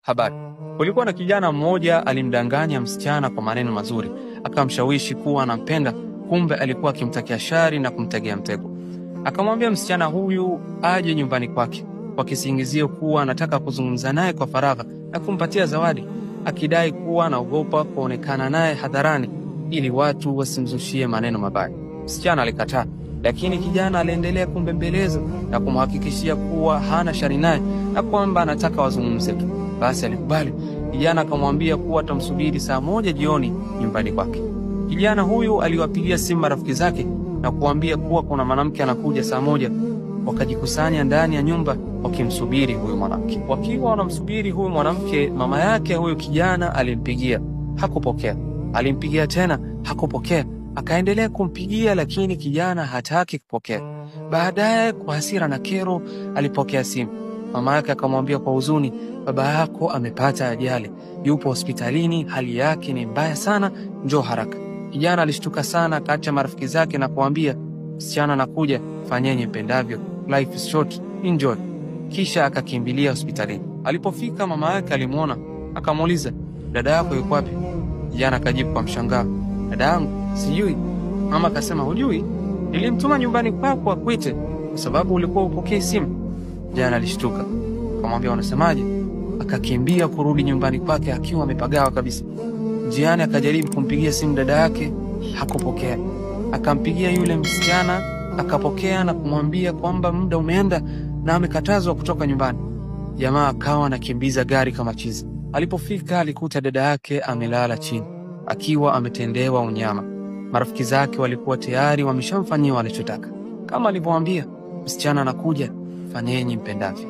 Habari. Kulikuwa na kijana mmoja alimdanganya msichana kwa maneno mazuri, akamshawishi kuwa anampenda, kumbe alikuwa akimtakia shari na kumtegea mtego. Akamwambia msichana huyu aje nyumbani kwake kwa kisingizio kuwa anataka kuzungumza naye kwa faragha na kumpatia zawadi, akidai kuwa anaogopa kuonekana naye hadharani ili watu wasimzushie maneno mabaya. Msichana alikataa, lakini kijana aliendelea kumbembeleza na kumhakikishia kuwa hana shari naye na kwamba anataka wazungumze tu. Basi alikubali. Kijana akamwambia kuwa atamsubiri saa 1 jioni nyumbani kwake. Kijana huyu aliwapigia simu marafiki zake na kuambia kuwa kuna mwanamke anakuja saa 1. Wakajikusanya ndani ya nyumba wakimsubiri huyu mwanamke. Wakiwa wanamsubiri huyu mwanamke, mama yake huyu kijana alimpigia, hakupokea. Alimpigia tena, hakupokea. Akaendelea kumpigia, lakini kijana hataki kupokea. Baadaye kwa hasira na kero alipokea simu. Mama yake akamwambia kwa huzuni, baba yako amepata ajali, yupo hospitalini, hali yake ni mbaya sana, njoo haraka. Kijana alishtuka sana, akaacha marafiki zake na kuambia, msichana anakuja, fanyeni mpendavyo, life is short, enjoy. Kisha akakimbilia hospitalini. Alipofika mama yake alimuona, akamuuliza, dada yako yuko wapi? Kijana akajibu kwa mshangao, dada yangu sijui. Mama akasema, hujui? Nilimtuma nyumbani kwako akuite kwa sababu ulikuwa upokee simu. Kijana alishtuka, akamwambia, unasemaje? Akakimbia kurudi nyumbani kwake akiwa amepagawa kabisa. Njiani akajaribu kumpigia simu dada yake, hakupokea. Akampigia yule msichana, akapokea na kumwambia kwamba muda umeenda na amekatazwa kutoka nyumbani. Jamaa akawa anakimbiza gari kama chizi. Alipofika alikuta dada yake amelala chini akiwa ametendewa unyama. Marafiki zake walikuwa tayari wameshamfanyia alichotaka. Kama alivyowaambia, msichana anakuja, fanyeni mpendavyo.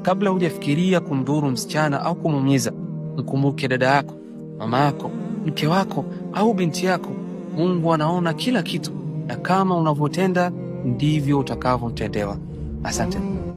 Kabla hujafikiria kumdhuru msichana au kumuumiza, mkumbuke dada yako, mama yako, mke wako au binti yako. Mungu anaona kila kitu, na kama unavyotenda ndivyo utakavyotendewa. Asante.